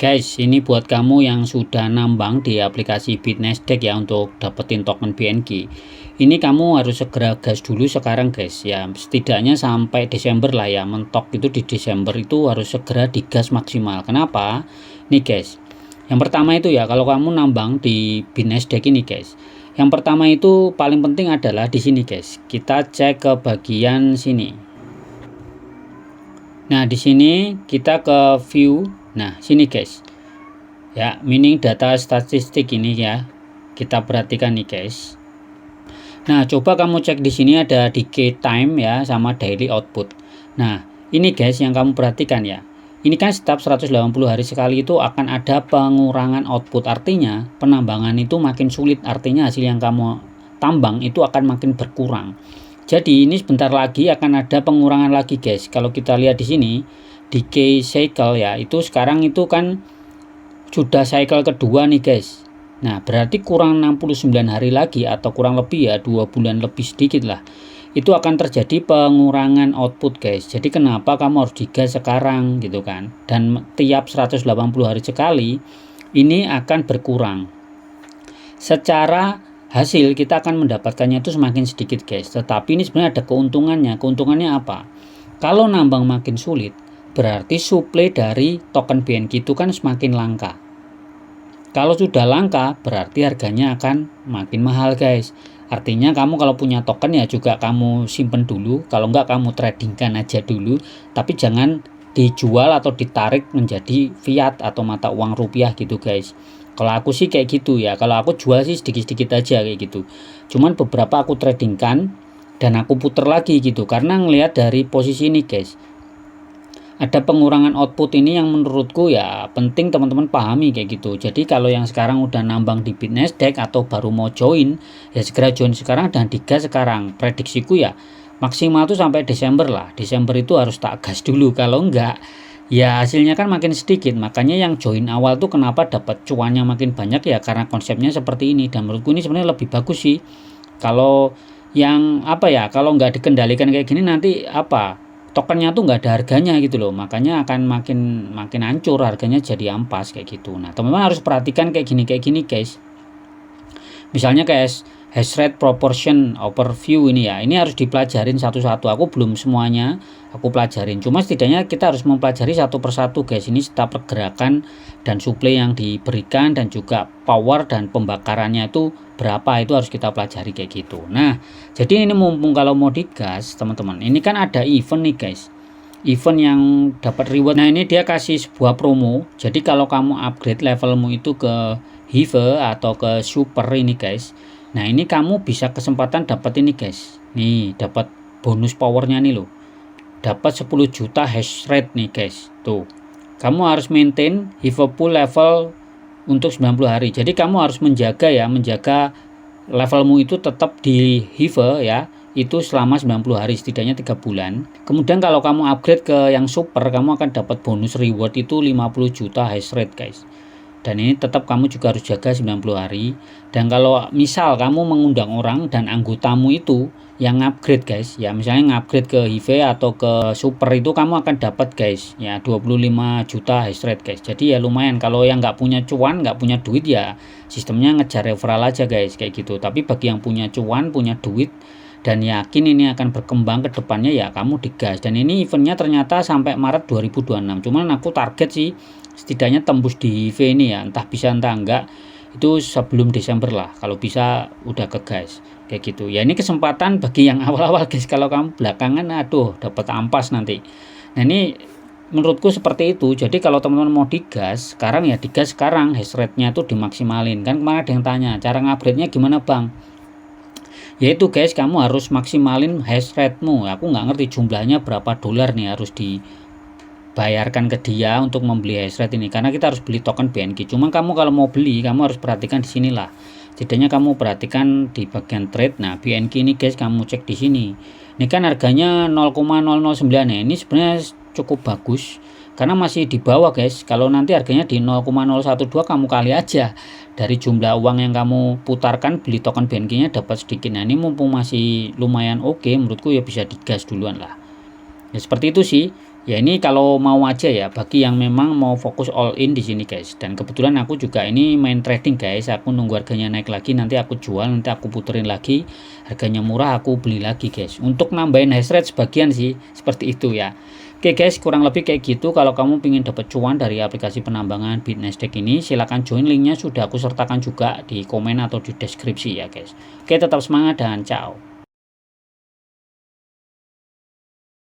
Guys, ini buat kamu yang sudah nambang di aplikasi Bitnasdaq ya untuk dapetin token BNG. Ini kamu harus segera gas dulu sekarang guys ya. Setidaknya sampai Desember lah ya. Mentok itu di Desember itu harus segera digas maksimal. Kenapa? Nih guys. Yang pertama itu ya kalau kamu nambang di Bitnasdaq ini guys. Yang pertama itu paling penting adalah di sini guys. Kita cek ke bagian sini. Nah, di sini kita ke view. Nah, sini guys. Ya, mining data statistik ini ya. Kita perhatikan nih guys. Nah, coba kamu cek di sini ada decay time ya sama daily output. Nah, ini guys yang kamu perhatikan ya. Ini kan setiap 180 hari sekali itu akan ada pengurangan output. Artinya, penambangan itu makin sulit. Artinya hasil yang kamu tambang itu akan makin berkurang. Jadi ini sebentar lagi akan ada pengurangan lagi guys. Kalau kita lihat di sini decay cycle ya, itu sekarang itu kan sudah cycle kedua nih guys. Nah berarti kurang 69 hari lagi atau kurang lebih ya 2 bulan lebih sedikit lah. Itu akan terjadi pengurangan output guys. Jadi kenapa kamu harus digas sekarang gitu kan. Dan tiap 180 hari sekali ini akan berkurang. Secara hasil kita akan mendapatkannya itu semakin sedikit guys, tetapi ini sebenarnya ada keuntungannya apa? Kalau nambang makin sulit berarti supply dari token BNG itu kan semakin langka. Kalau sudah langka berarti harganya akan makin mahal guys. Artinya kamu kalau punya token ya juga kamu simpen dulu, kalau enggak kamu tradingkan aja dulu, tapi jangan dijual atau ditarik menjadi fiat atau mata uang rupiah gitu guys. Kalau aku sih kayak gitu ya. Kalau aku jual sih sedikit-sedikit aja kayak gitu. Cuman beberapa aku tradingkan dan aku puter lagi gitu. Karena ngelihat dari posisi ini guys. Ada pengurangan output ini yang menurutku ya penting teman-teman pahami kayak gitu. Jadi kalau yang sekarang udah nambang di Bitnasdaq atau baru mau join, ya segera join sekarang dan digas sekarang. Prediksiku ya maksimal tuh sampai Desember lah. Desember itu harus tak gas dulu. Kalau enggak ya hasilnya kan makin sedikit. Makanya yang join awal tuh kenapa dapat cuannya makin banyak ya karena konsepnya seperti ini. Dan menurutku ini sebenarnya lebih bagus sih. Kalau yang apa ya, kalau nggak dikendalikan kayak gini nanti apa, tokennya tuh nggak ada harganya gitu loh. Makanya akan makin hancur, harganya jadi ampas kayak gitu. Nah teman-teman harus perhatikan kayak gini guys. Misalnya kayak hash rate proportion overview ini ya, ini harus dipelajarin satu-satu. Aku belum semuanya aku pelajarin, cuma setidaknya kita harus mempelajari satu persatu guys. Ini setiap pergerakan dan supply yang diberikan dan juga power dan pembakarannya itu berapa, itu harus kita pelajari kayak gitu. Nah jadi ini mumpung kalau mau digas teman-teman, ini kan ada event nih guys, event yang dapat reward. Nah ini dia kasih sebuah promo. Jadi kalau kamu upgrade levelmu itu ke Hive atau ke super ini guys, nah ini kamu bisa kesempatan dapat ini guys. Nih dapat bonus powernya nih loh, dapat 10 juta hash rate nih guys. Tuh kamu harus maintain Hive pool level untuk 90 hari. Jadi kamu harus menjaga levelmu itu tetap di Hive ya, itu selama 90 hari, setidaknya 3 bulan. Kemudian kalau kamu upgrade ke yang super, kamu akan dapat bonus reward itu 50 juta hash rate guys. Dan ini tetap kamu juga harus jaga 90 hari. Dan kalau misal kamu mengundang orang dan anggotamu itu yang upgrade guys, ya misalnya ngupgrade ke Hive atau ke super, itu kamu akan dapat guys ya 25 juta hash rate guys. Jadi ya lumayan. Kalau yang nggak punya cuan, nggak punya duit ya sistemnya ngejar referral aja guys kayak gitu. Tapi bagi yang punya cuan, punya duit dan yakin ini akan berkembang ke depannya, ya kamu digas. Dan ini eventnya ternyata sampai Maret 2026. Cuman aku target sih setidaknya tembus di Hive ini ya, entah bisa entah enggak, itu sebelum Desember lah kalau bisa udah ke gas kayak gitu ya. Ini kesempatan bagi yang awal-awal guys. Kalau kamu belakangan aduh dapat ampas nanti. Nah ini menurutku seperti itu. Jadi kalau teman-teman mau digas sekarang ya digas sekarang, hash rate-nya tuh dimaksimalin. Kan kemarin ada yang tanya cara ngupgrade-nya gimana bang, yaitu guys kamu harus maksimalin hash rate-mu. Aku nggak ngerti jumlahnya berapa dolar nih harus dibayarkan ke dia untuk membeli hash rate ini, karena kita harus beli token BNG. Cuma kamu kalau mau beli kamu harus perhatikan di sinilah. Setidaknya kamu perhatikan di bagian trade. Nah BNG ini guys kamu cek di sini. Ini kan harganya 0,009 ya. Ini sebenarnya cukup bagus karena masih di bawah guys. Kalau nanti harganya di 0,012 kamu kali aja dari jumlah uang yang kamu putarkan beli token BNG nya dapat sedikit. Nah ini mumpung masih lumayan oke, menurutku ya bisa digas duluan lah ya, seperti itu sih Ya ini kalau mau aja ya, bagi yang memang mau fokus all in di sini guys. Dan kebetulan aku juga ini main trading guys. Aku nunggu harganya naik lagi, nanti aku jual, nanti aku puterin lagi. Harganya murah aku beli lagi guys. Untuk nambahin hash rate sebagian sih, seperti itu ya. Oke guys, kurang lebih kayak gitu. Kalau kamu ingin dapat cuan dari aplikasi penambangan Bitnasdaq ini, silahkan join, linknya sudah aku sertakan juga di komen atau di deskripsi ya guys. Oke, tetap semangat dan ciao.